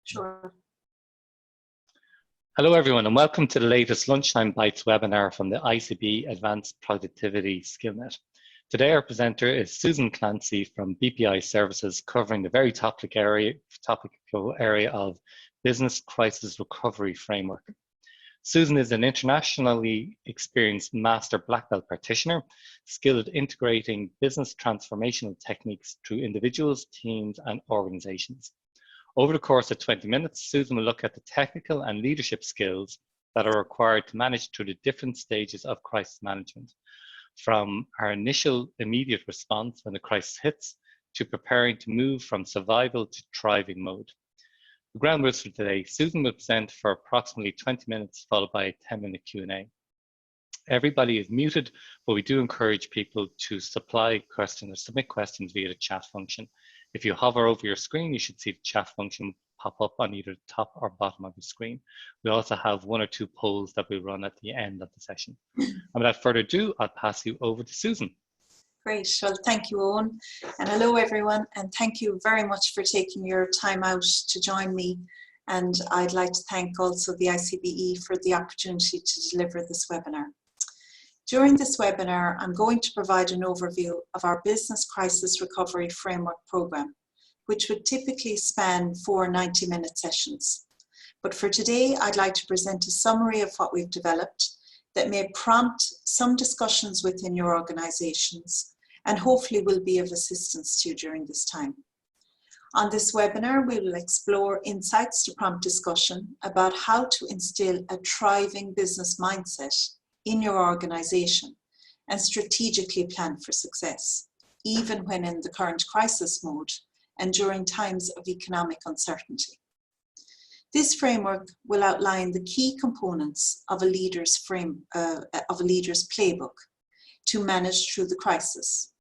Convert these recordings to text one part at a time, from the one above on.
Sure. Hello everyone and welcome to the latest Lunchtime Bites webinar from the ICBE Advanced Productivity SkillNet. Today our presenter is Susan Clancy from BPI Services, covering the very topical area of Business Crisis Recovery Framework. Susan is an internationally experienced Master Black Belt practitioner, skilled at integrating business transformational techniques through individuals, teams and organizations. Over the course of 20 minutes, Susan will look at the technical and leadership skills that are required to manage through the different stages of crisis management, from our initial immediate response when the crisis hits, to preparing to move from survival to thriving mode. The ground rules for today: Susan will present for approximately 20 minutes, followed by a 10-minute Q&A. Everybody is muted, but we do encourage people to supply questions or submit questions via the chat function. If you hover over your screen, you should see the chat function pop up on either the top or bottom of the screen. We also have one or two polls that we run at the end of the session. And without further ado, I'll pass you over to Susan. Great. Well, thank you, Owen. And hello, everyone. And thank you very much for taking your time out to join me. And I'd like to thank also the ICBE for the opportunity to deliver this webinar. During this webinar, I'm going to provide an overview of our Business Crisis Recovery Framework program, which would typically span 4 90-minute sessions. But for today, I'd like to present a summary of what we've developed that may prompt some discussions within your organizations and hopefully will be of assistance to you during this time. On this webinar, we will explore insights to prompt discussion about how to instill a thriving business mindset in your organization and strategically plan for success, even when in the current crisis mode and during times of economic uncertainty. This framework will outline the key components of a leader's playbook to manage through the crisis,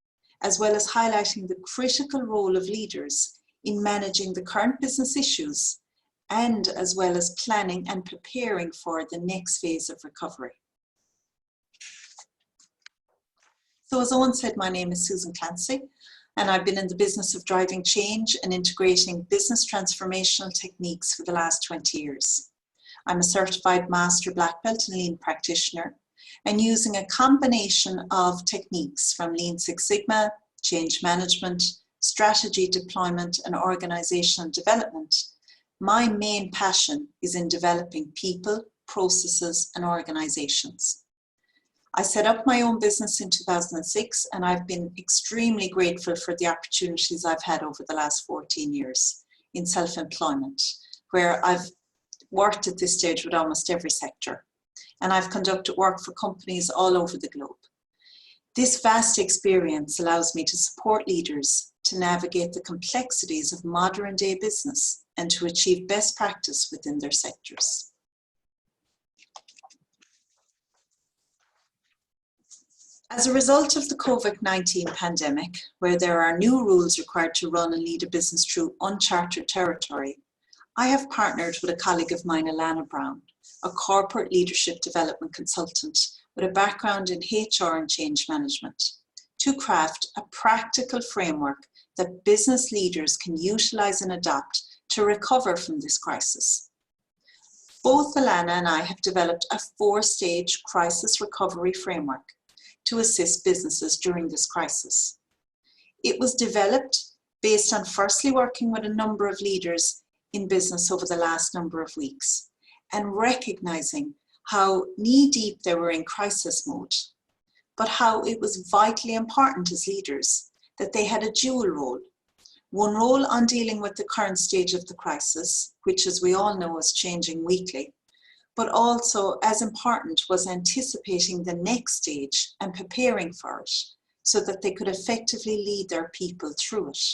as well as highlighting the critical role of leaders in managing the current business issues, and as well as planning and preparing for the next phase of recovery. So as Owen said, my name is Susan Clancy, and I've been in the business of driving change and integrating business transformational techniques for the last 20 years. I'm a certified Master Black Belt and Lean practitioner, and using a combination of techniques from Lean Six Sigma, change management, strategy deployment, and organizational development, my main passion is in developing people, processes, and organizations. I set up my own business in 2006, and I've been extremely grateful for the opportunities I've had over the last 14 years in self-employment, where I've worked at this stage with almost every sector, and I've conducted work for companies all over the globe. This vast experience allows me to support leaders to navigate the complexities of modern day business and to achieve best practice within their sectors. As a result of the COVID-19 pandemic, where there are new rules required to run and lead a business through uncharted territory, I have partnered with a colleague of mine, Alana Brown, a corporate leadership development consultant with a background in HR and change management, to craft a practical framework that business leaders can utilize and adopt to recover from this crisis. Both Alana and I have developed a 4-stage crisis recovery framework to assist businesses during this crisis. It was developed based on firstly working with a number of leaders in business over the last number of weeks and recognizing how knee-deep they were in crisis mode, but how it was vitally important as leaders that they had a dual role. One role on dealing with the current stage of the crisis, which as we all know is changing weekly, but also as important was anticipating the next stage and preparing for it so that they could effectively lead their people through it.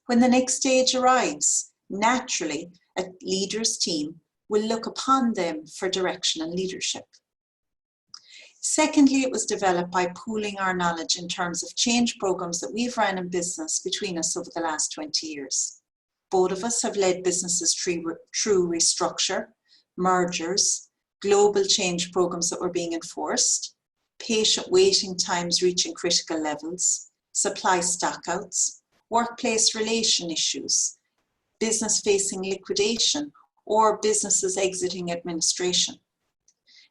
When the next stage arrives, naturally, a leader's team will look upon them for direction and leadership. Secondly, it was developed by pooling our knowledge in terms of change programs that we've run in business between us over the last 20 years. Both of us have led businesses through restructure, mergers, global change programs that were being enforced, patient waiting times reaching critical levels, supply stockouts, workplace relation issues, business facing liquidation, or businesses exiting administration.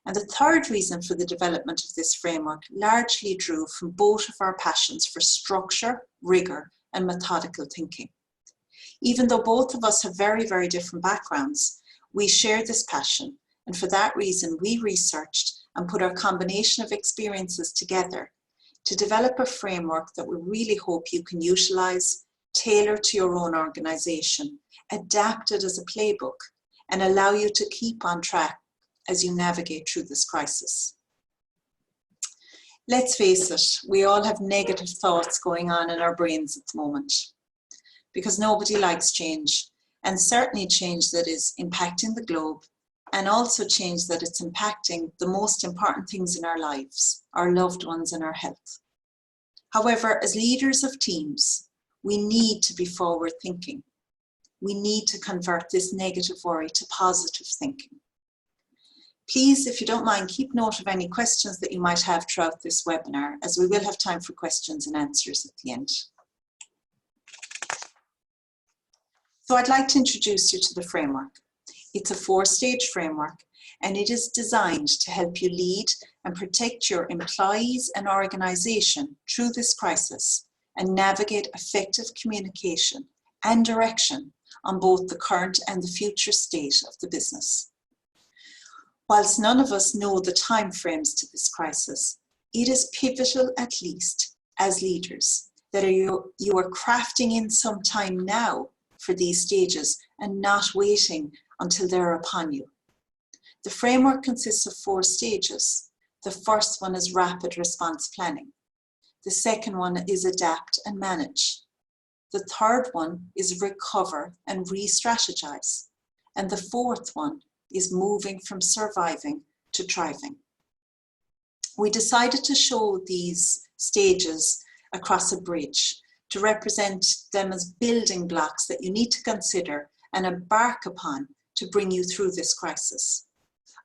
And the third reason for the development of this framework largely drew from both of our passions for structure, rigor, and methodical thinking. Even though both of us have very, very different backgrounds, we share this passion, and for that reason we researched and put our combination of experiences together to develop a framework that we really hope you can utilize, tailor to your own organization, adapt it as a playbook, and allow you to keep on track as you navigate through this crisis. Let's face it, we all have negative thoughts going on in our brains at the moment, because nobody likes change, and certainly change that is impacting the globe, and also change that it's impacting the most important things in our lives, our loved ones and our health. However, as leaders of teams, we need to be forward thinking. We need to convert this negative worry to positive thinking. Please, if you don't mind, keep note of any questions that you might have throughout this webinar, as we will have time for questions and answers at the end. So I'd like to introduce you to the framework. It's a 4-stage framework, and it is designed to help you lead and protect your employees and organization through this crisis and navigate effective communication and direction on both the current and the future state of the business. Whilst none of us know the timeframes to this crisis, it is pivotal, at least as leaders, that you are crafting in some time now for these stages and not waiting until they're upon you. The framework consists of 4 stages. The first one is rapid response planning. The second one is adapt and manage. The third one is recover and re-strategize. And the fourth one is moving from surviving to thriving. We decided to show these stages across a bridge to represent them as building blocks that you need to consider and embark upon to bring you through this crisis.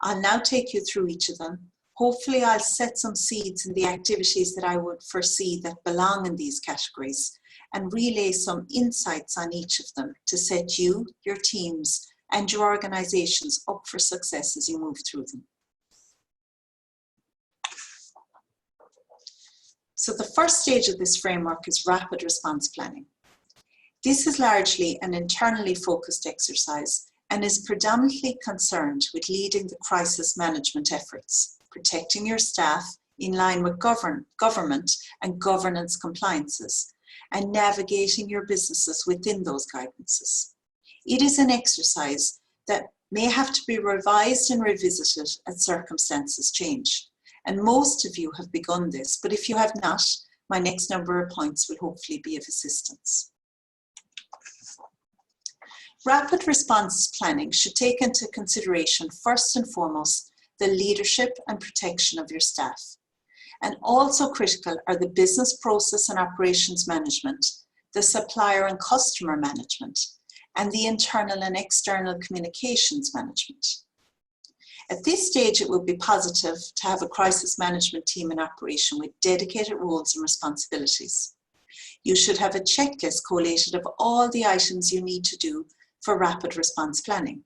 I'll now take you through each of them. Hopefully I'll set some seeds in the activities that I would foresee that belong in these categories and relay some insights on each of them to set you, your teams, and your organizations up for success as you move through them. So the first stage of this framework is rapid response planning. This is largely an internally focused exercise and is predominantly concerned with leading the crisis management efforts, protecting your staff in line with government and governance compliances, and navigating your businesses within those guidances. It is an exercise that may have to be revised and revisited as circumstances change. And most of you have begun this, but if you have not, my next number of points will hopefully be of assistance. Rapid response planning should take into consideration first and foremost the leadership and protection of your staff. And also critical are the business process and operations management, the supplier and customer management, and the internal and external communications management. At this stage, it would be positive to have a crisis management team in operation with dedicated roles and responsibilities. You should have a checklist collated of all the items you need to do for rapid response planning.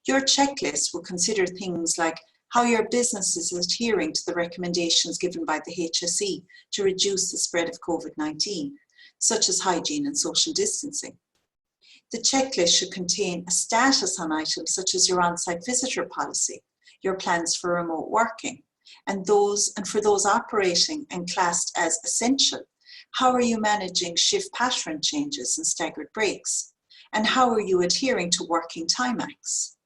Your checklist will consider things like how your business is adhering to the recommendations given by the HSE to reduce the spread of COVID-19, such as hygiene and social distancing. The checklist should contain a status on items such as your on-site visitor policy, your plans for remote working, and for those operating and classed as essential, how are you managing shift pattern changes and staggered breaks? And how are you adhering to working time acts?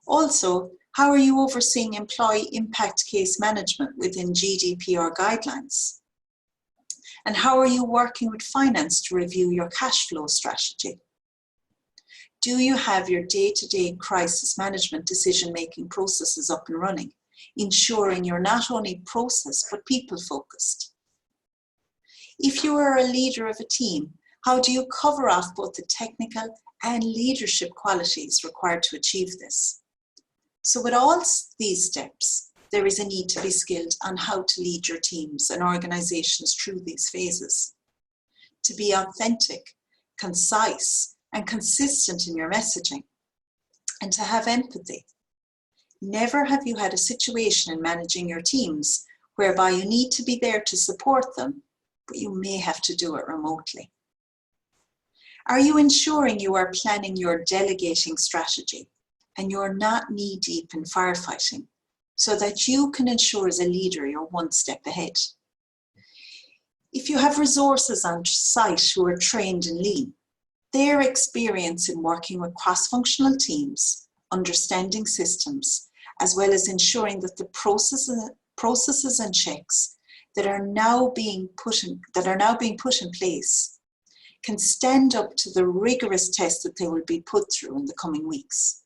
Also, how are you overseeing employee impact case management within GDPR guidelines? And how are you working with finance to review your cash flow strategy? Do you have your day-to-day crisis management decision-making processes up and running, ensuring you're not only process but people-focused? If you are a leader of a team, how do you cover off both the technical and leadership qualities required to achieve this? So with all these steps, there is a need to be skilled on how to lead your teams and organizations through these phases. To be authentic, concise, and consistent in your messaging, and to have empathy. Never have you had a situation in managing your teams whereby you need to be there to support them, but you may have to do it remotely. Are you ensuring you are planning your delegating strategy and you're not knee-deep in firefighting so that you can ensure as a leader you're one step ahead? If you have resources on site who are trained in Lean, their experience in working with cross-functional teams, understanding systems, as well as ensuring that the processes and checks that are now being put in place can stand up to the rigorous test that they will be put through in the coming weeks.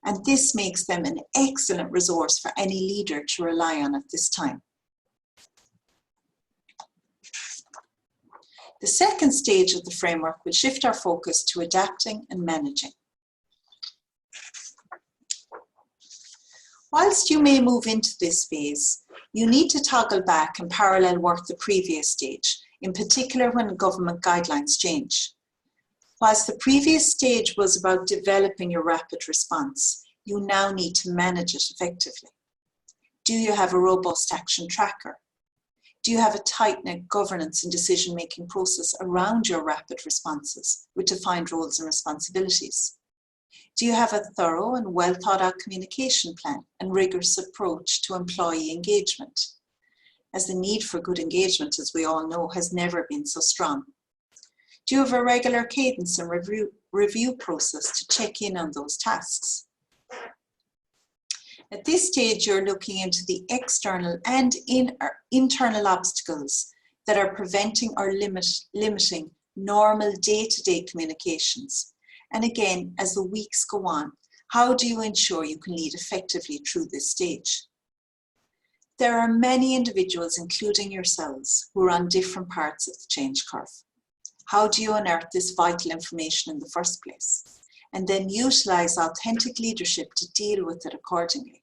And this makes them an excellent resource for any leader to rely on at this time. The second stage of the framework will shift our focus to adapting and managing. Whilst you may move into this phase, you need to toggle back and parallel work the previous stage, in particular when government guidelines change. Whilst the previous stage was about developing your rapid response, you now need to manage it effectively. Do you have a robust action tracker? Do you have a tight-knit governance and decision-making process around your rapid responses with defined roles and responsibilities? Do you have a thorough and well-thought-out communication plan and rigorous approach to employee engagement? As the need for good engagement, as we all know, has never been so strong. Do you have a regular cadence and review process to check in on those tasks? At this stage, you're looking into the external and internal obstacles that are preventing or limiting normal day-to-day communications. And again, as the weeks go on, how do you ensure you can lead effectively through this stage? There are many individuals, including yourselves, who are on different parts of the change curve. How do you unearth this vital information in the first place? And then utilize authentic leadership to deal with it accordingly.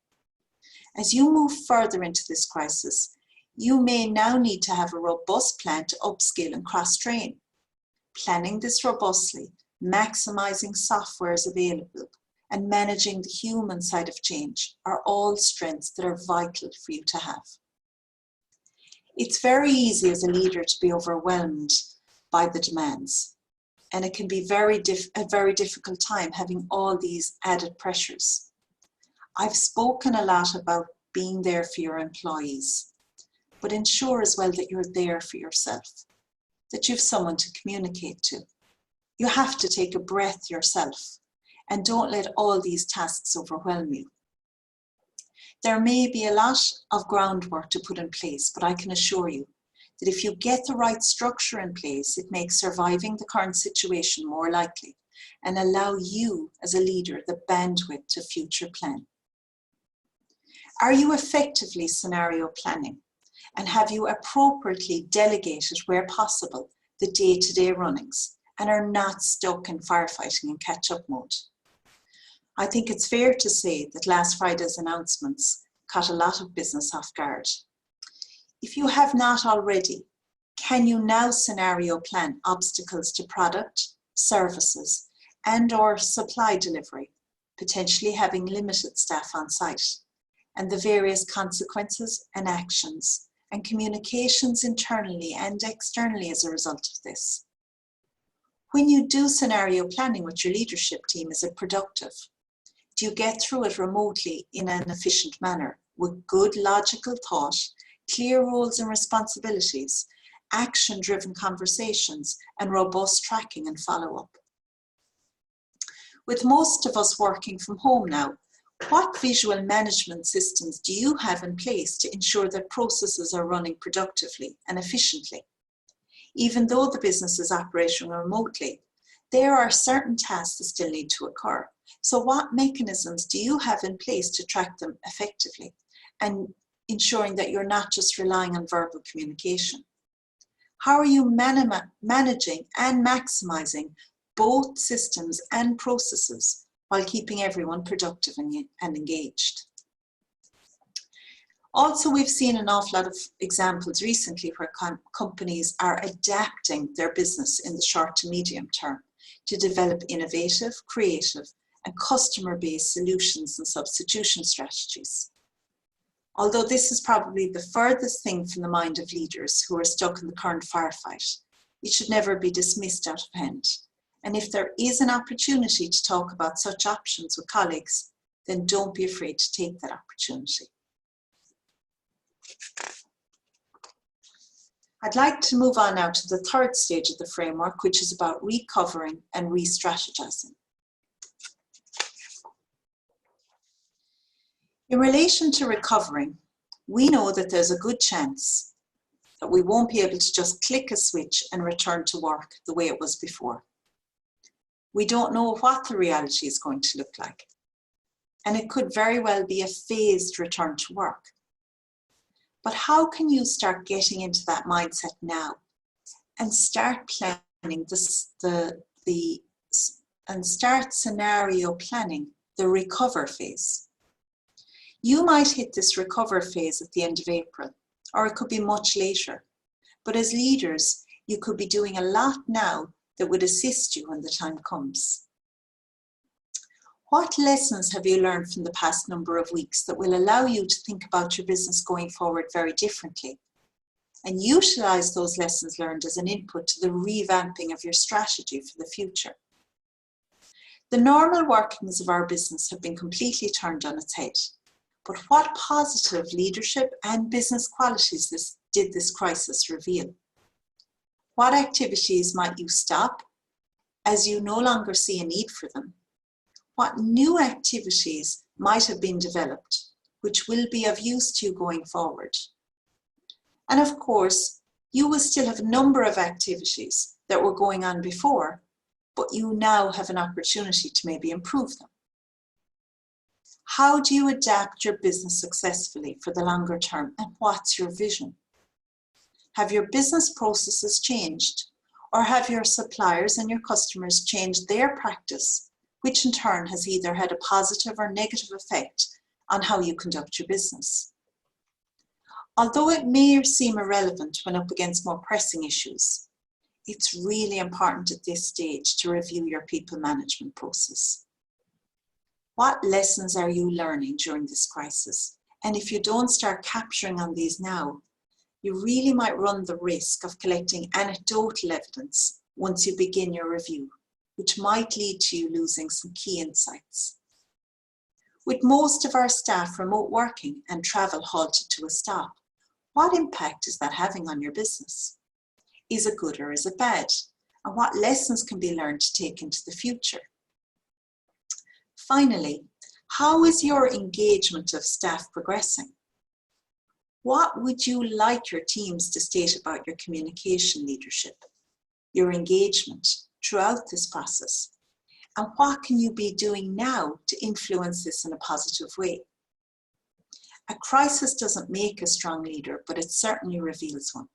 As you move further into this crisis, you may now need to have a robust plan to upskill and cross-train. Planning this robustly, maximizing softwares available, and managing the human side of change are all strengths that are vital for you to have. It's very easy as a leader to be overwhelmed by the demands, and it can be a very difficult time having all these added pressures. I've spoken a lot about being there for your employees, but ensure as well that you're there for yourself, that you have someone to communicate to. You have to take a breath yourself and don't let all these tasks overwhelm you. There may be a lot of groundwork to put in place, but I can assure you that if you get the right structure in place, it makes surviving the current situation more likely and allow you as a leader the bandwidth to future plan. Are you effectively scenario planning? And have you appropriately delegated where possible the day-to-day runnings and are not stuck in firefighting and catch-up mode? I think it's fair to say that last Friday's announcements caught a lot of business off guard. If you have not already, can you now scenario plan obstacles to product, services, and/or supply delivery, potentially having limited staff on site, and the various consequences and actions and communications internally and externally as a result of this? When you do scenario planning with your leadership team, is it productive? Do you get through it remotely in an efficient manner with good logical thought, clear roles and responsibilities, action-driven conversations, and robust tracking and follow-up? With most of us working from home now, what visual management systems do you have in place to ensure that processes are running productively and efficiently? Even though the business is operating remotely, there are certain tasks that still need to occur. So what mechanisms do you have in place to track them effectively and ensuring that you're not just relying on verbal communication? How are you managing and maximizing both systems and processes while keeping everyone productive and engaged? Also, we've seen an awful lot of examples recently where companies are adapting their business in the short to medium term to develop innovative, creative, and customer-based solutions and substitution strategies. Although this is probably the furthest thing from the mind of leaders who are stuck in the current firefight, it should never be dismissed out of hand. And if there is an opportunity to talk about such options with colleagues, then don't be afraid to take that opportunity. I'd like to move on now to the third stage of the framework, which is about recovering and re-strategizing. In relation to recovering, we know that there's a good chance that we won't be able to just click a switch and return to work the way it was before. We don't know what the reality is going to look like, and it could very well be a phased return to work. But how can you start getting into that mindset now and start planning and start scenario planning the recover phase? You might hit this recover phase at the end of April, or it could be much later. But as leaders, you could be doing a lot now that would assist you when the time comes. What lessons have you learned from the past number of weeks that will allow you to think about your business going forward very differently, and utilize those lessons learned as an input to the revamping of your strategy for the future? The normal workings of our business have been completely turned on its head. But what positive leadership and business qualities did this crisis reveal? What activities might you stop as you no longer see a need for them? What new activities might have been developed which will be of use to you going forward? And of course, you will still have a number of activities that were going on before, but you now have an opportunity to maybe improve them. How do you adapt your business successfully for the longer term, and what's your vision? Have your business processes changed, or have your suppliers and your customers changed their practice, which in turn has either had a positive or negative effect on how you conduct your business? Although it may seem irrelevant when up against more pressing issues, it's really important at this stage to review your people management process. What lessons are you learning during this crisis? And if you don't start capturing on these now, you really might run the risk of collecting anecdotal evidence once you begin your review, which might lead to you losing some key insights. With most of our staff remote working and travel halted to a stop, what impact is that having on your business? Is it good or is it bad? And what lessons can be learned to take into the future? Finally, how is your engagement of staff progressing? What would you like your teams to state about your communication leadership, your engagement throughout this process? And what can you be doing now to influence this in a positive way? A crisis doesn't make a strong leader, but it certainly reveals one.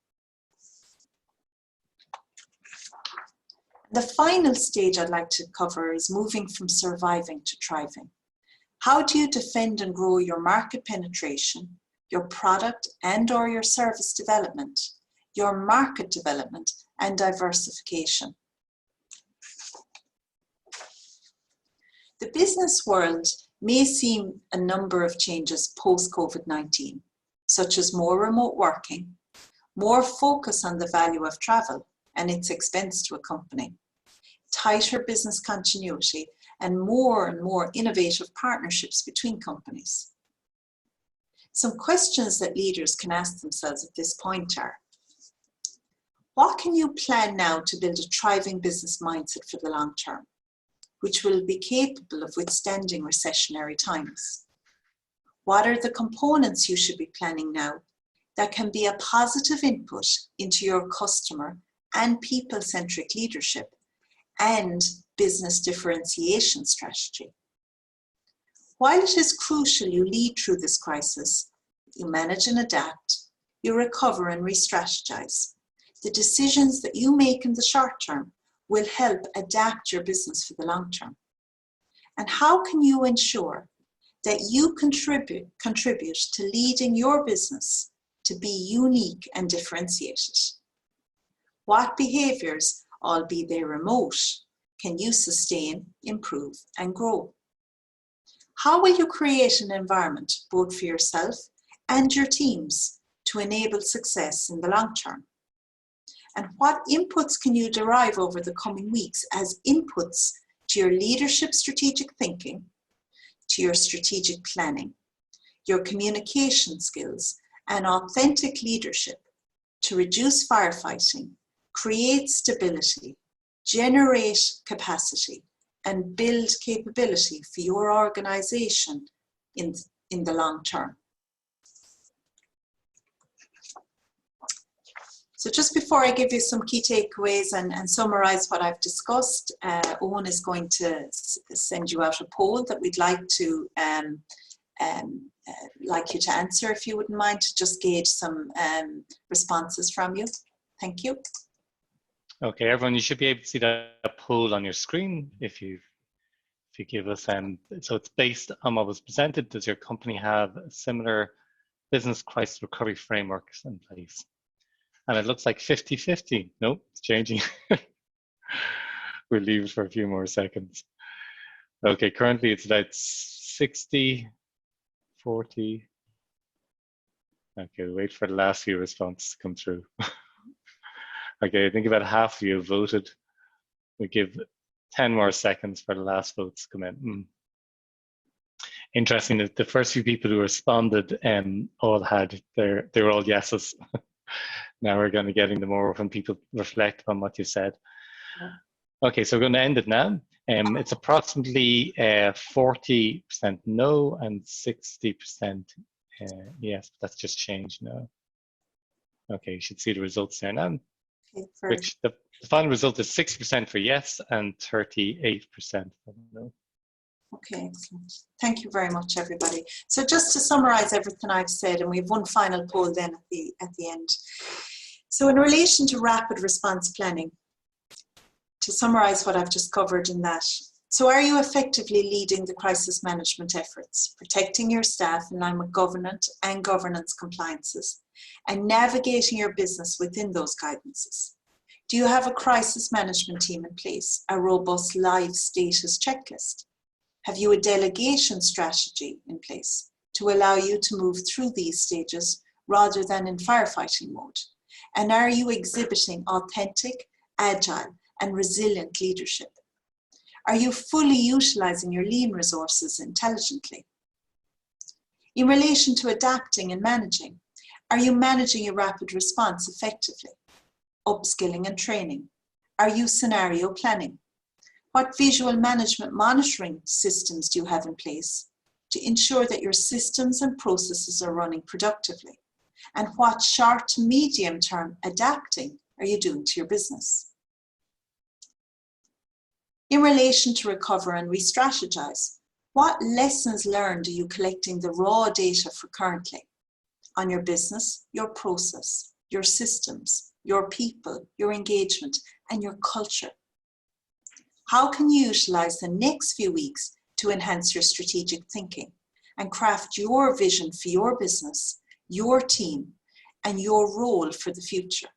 The final stage I'd like to cover is moving from surviving to thriving. How do you defend and grow your market penetration, your product and/or your service development, your market development and diversification? The business world may see a number of changes post-COVID-19, such as more remote working, more focus on the value of travel and its expense to a company, tighter business continuity, and more innovative partnerships between companies. Some questions that leaders can ask themselves at this point are: what can you plan now to build a thriving business mindset for the long term, which will be capable of withstanding recessionary times? What are the components you should be planning now that can be a positive input into your customer and people-centric leadership and business differentiation strategy? While it is crucial you lead through this crisis, you manage and adapt, you recover and re-strategize, the decisions that you make in the short term will help adapt your business for the long term. And how can you ensure that you contribute to leading your business to be unique and differentiated? What behaviors, albeit they remote, can you sustain, improve, and grow? How will you create an environment, both for yourself and your teams, to enable success in the long term? And what inputs can you derive over the coming weeks as inputs to your leadership strategic thinking, to your strategic planning, your communication skills, and authentic leadership to reduce firefighting, create stability, generate capacity, and build capability for your organization in the long term? So just before I give you some key takeaways and summarize what I've discussed, Owen is going to send you out a poll that we'd like you to answer, if you wouldn't mind, to just gauge some responses from you. Thank you. Okay, everyone, you should be able to see that poll on your screen if you give us, so it's based on what was presented. Does your company have similar business crisis recovery frameworks in place? And it looks like 50-50. Nope, it's changing. We'll leave it for a few more seconds. Okay, currently it's about 60-40. Okay, we'll wait for the last few responses to come through. Okay, I think about half of you have voted. We give 10 more seconds for the last votes to come in. Interesting that the first few people who responded all had they were all yeses. Now we're going to getting the more when people reflect on what you said. Yeah. Okay, so we're going to end it now. It's approximately 40% no and 60% yes. That's just changed now. Okay, you should see the results there now. Okay, which the final result is 60% for yes and 38% for no. Okay, excellent. Thank you very much, everybody. So just to summarize everything I've said, and we have one final poll then at the end. So in relation to rapid response planning, to summarize what I've just covered in that, so are you effectively leading the crisis management efforts, protecting your staff in line with governance and governance compliances, and navigating your business within those guidances? Do you have a crisis management team in place, a robust live status checklist? Have you a delegation strategy in place to allow you to move through these stages rather than in firefighting mode? And are you exhibiting authentic, agile, and resilient leadership? Are you fully utilizing your lean resources intelligently? In relation to adapting and managing, are you managing your rapid response effectively? Upskilling and training? Are you scenario planning? What visual management monitoring systems do you have in place to ensure that your systems and processes are running productively? And what short to medium term adapting are you doing to your business? In relation to recover and re-strategize, what lessons learned are you collecting the raw data for currently on your business, your process, your systems, your people, your engagement, and your culture? How can you utilize the next few weeks to enhance your strategic thinking and craft your vision for your business, your team, and your role for the future?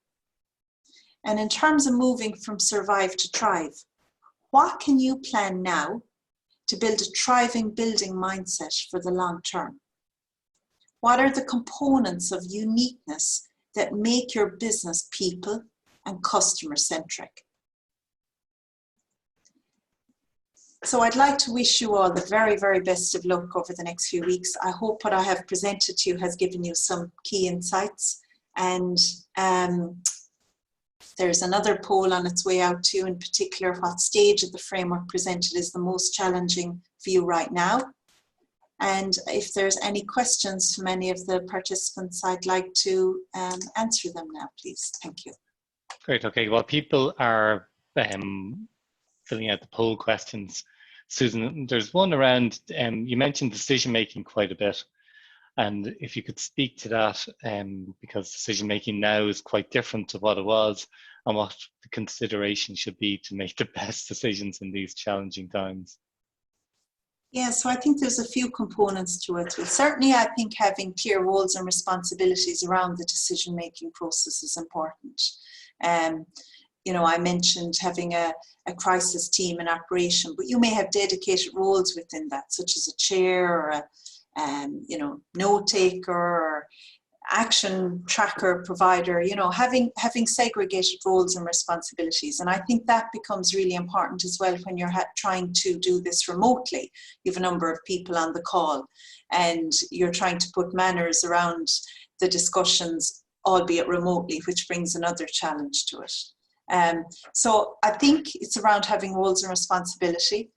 And in terms of moving from survive to thrive, what can you plan now to build a thriving building mindset for the long term? What are the components of uniqueness that make your business people and customer centric? So I'd like to wish you all the very, very best of luck over the next few weeks. I hope what I have presented to you has given you some key insights, and there's another poll on its way out to you, in particular, what stage of the framework presented is the most challenging for you right now. And if there's any questions from any of the participants, I'd like to answer them now, please. Thank you. Great, okay, while people are filling out the poll questions, Susan, there's one around, you mentioned decision-making quite a bit. And if you could speak to that, because decision-making now is quite different to what it was, and what the consideration should be to make the best decisions in these challenging times. Yeah, so I think there's a few components to it. Well, certainly, I think having clear roles and responsibilities around the decision-making process is important. I mentioned having a crisis team in operation, but you may have dedicated roles within that, such as a chair or a note taker or action tracker provider, having segregated roles and responsibilities. And I think that becomes really important as well when you're trying to do this remotely. You have a number of people on the call and you're trying to put manners around the discussions, albeit remotely, which brings another challenge to it. So I think it's around having roles and responsibility.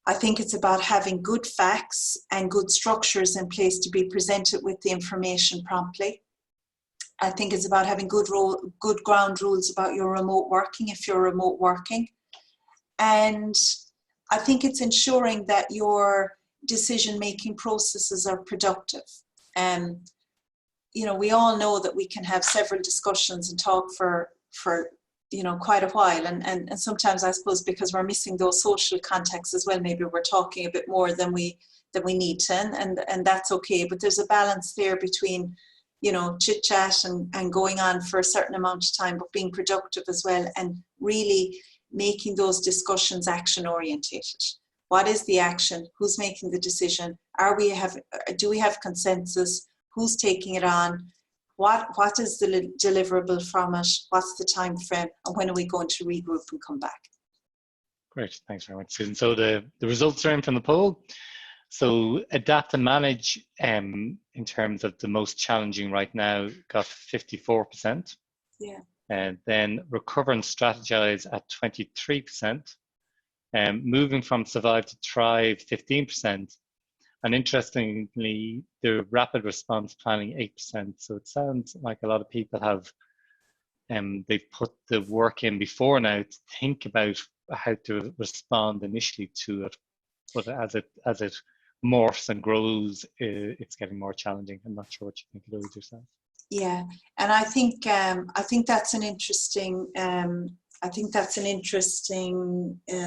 I think it's about having good facts and good structures in place to be presented with the information promptly. I think it's about having good ground rules about your remote working if you're remote working. And I think it's ensuring that your decision-making processes are productive. We all know that we can have several discussions and talk for quite a while, and sometimes I suppose because we're missing those social contacts as well, maybe we're talking a bit more than we need to, and that's okay. But there's a balance there between chit chat and going on for a certain amount of time, but being productive as well, and really making those discussions action orientated. What is the action? Who's making the decision? Do we have consensus? Who's taking it on? What is the deliverable from it? What's the time frame? And when are we going to regroup and come back? Great, thanks very much, Susan. So the results are in from the poll. So adapt and manage in terms of the most challenging right now got 54%. Yeah. And then recover and strategize at 23%. Moving from survive to thrive, 15%. And interestingly, the rapid response planning, 8%. So it sounds like a lot of people have, they've put the work in before now to think about how to respond initially to it. But as it morphs and grows, it's getting more challenging. I'm not sure what you think of those yourself. Yeah, and I think that's an interesting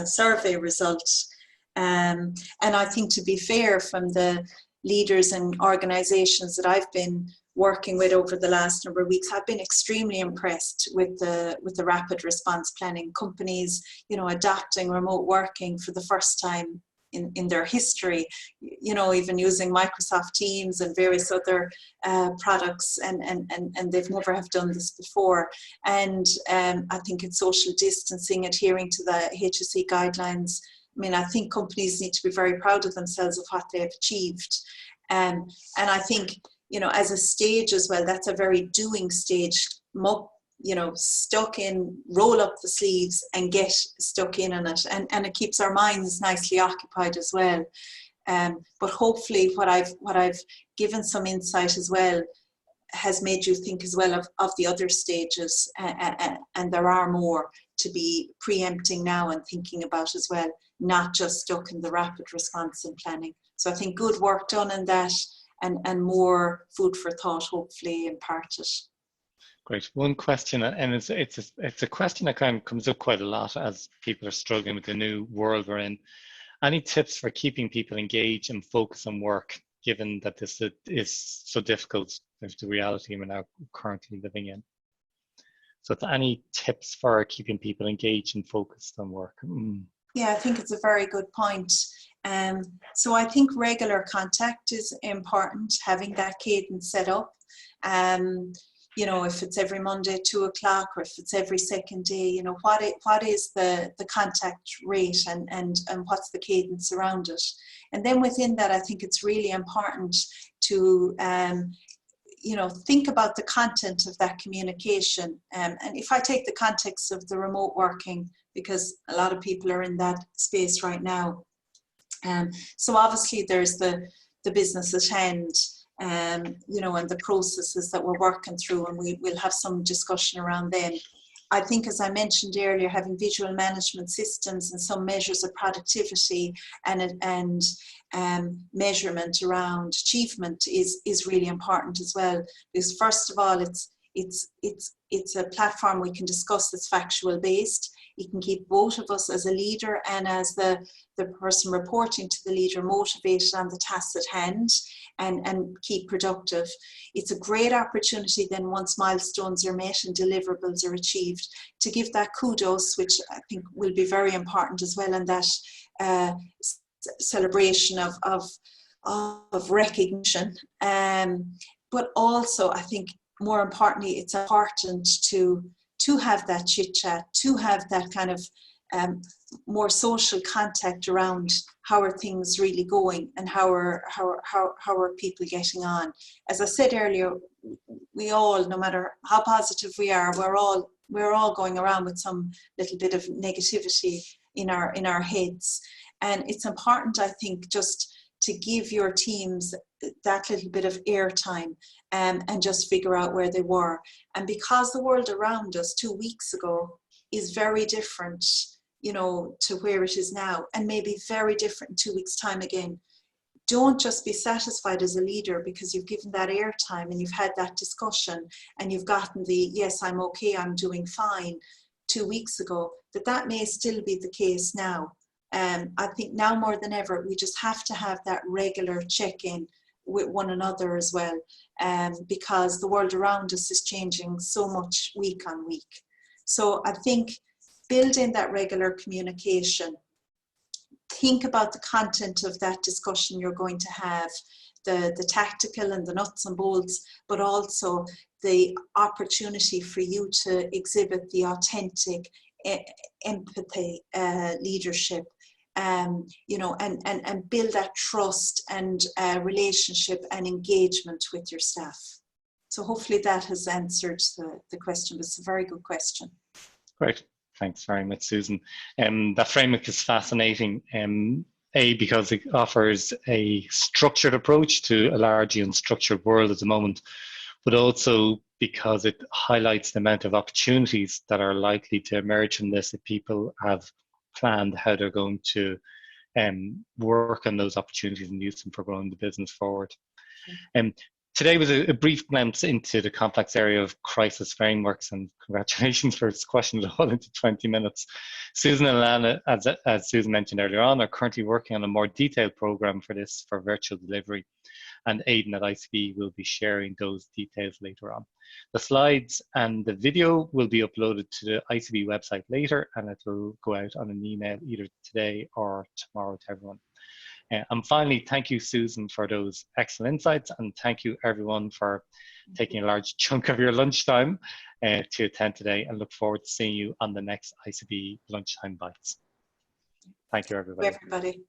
survey result. And I think, to be fair, from the leaders and organizations that I've been working with over the last number of weeks, I've been extremely impressed with the rapid response planning. Companies, adapting remote working for the first time in their history, even using Microsoft Teams and various other products, and they've never have done this before. And I think it's social distancing, adhering to the HSE guidelines. I mean, I think companies need to be very proud of themselves of what they've achieved. And I think, as a stage as well, that's a very doing stage, stuck in, roll up the sleeves and get stuck in on it. And it keeps our minds nicely occupied as well. But hopefully what I've given some insight as well has made you think as well of the other stages. And there are more to be preempting now and thinking about as well, not just stuck in the rapid response and planning. So I think good work done in that, and more food for thought hopefully imparted. Great. One question, and it's a question that kind of comes up quite a lot as people are struggling with the new world we're in. Any tips for keeping people engaged and focused on work, given that this is so difficult with the reality we're now currently living in? So any tips for keeping people engaged and focused on work? Yeah, I think it's a very good point. So I think regular contact is important, having that cadence set up. If it's every Monday, 2 o'clock, or if it's every second day, what is the contact rate and what's the cadence around it? And then within that, I think it's really important to think about the content of that communication. And if I take the context of the remote working, because a lot of people are in that space right now. So obviously there's the business at hand, and the processes that we're working through, and we'll have some discussion around them. I think, as I mentioned earlier, having visual management systems and some measures of productivity and measurement around achievement is really important as well. Because first of all, it's a platform we can discuss that's factual based. It can keep both of us as a leader and as the person reporting to the leader motivated on the tasks at hand and keep productive. It's a great opportunity then, once milestones are met and deliverables are achieved, to give that kudos, which I think will be very important as well, and that celebration of recognition. But also, I think more importantly, it's important to have that chit chat, to have that kind of more social contact around how are things really going and how are people getting on. As I said earlier, we all, no matter how positive we are, we're all going around with some little bit of negativity in our heads, and it's important, I think, just to give your teams that little bit of airtime and just figure out where they were. And because the world around us 2 weeks ago is very different, to where it is now, and maybe very different in 2 weeks' time again, don't just be satisfied as a leader because you've given that airtime and you've had that discussion and you've gotten the yes, I'm okay, I'm doing fine 2 weeks ago, that may still be the case now. I think now more than ever, we just have to have that regular check-in with one another as well, because the world around us is changing so much week on week. So I think build in that regular communication. Think about the content of that discussion you're going to have, the tactical and the nuts and bolts, but also the opportunity for you to exhibit the authentic empathy, leadership, and build that trust and relationship and engagement with your staff. So hopefully that has answered the question, but it's a very good question. Great. Thanks very much, Susan. That framework is fascinating, because it offers a structured approach to a largely unstructured world at the moment, but also because it highlights the amount of opportunities that are likely to emerge from this if people have planned how they're going to work on those opportunities and use them for growing the business forward. Today was a brief glimpse into the complex area of crisis frameworks, and congratulations for squashing it all into 20 minutes. Susan and Alana, as Susan mentioned earlier on, are currently working on a more detailed program for this for virtual delivery, and Aidan at ICBE will be sharing those details later on. The slides and the video will be uploaded to the ICBE website later, and it will go out on an email either today or tomorrow to everyone. And finally, thank you, Susan, for those excellent insights, and thank you everyone for taking a large chunk of your lunchtime to attend today, and look forward to seeing you on the next ICBE Lunchtime Bites. Thank you, everybody.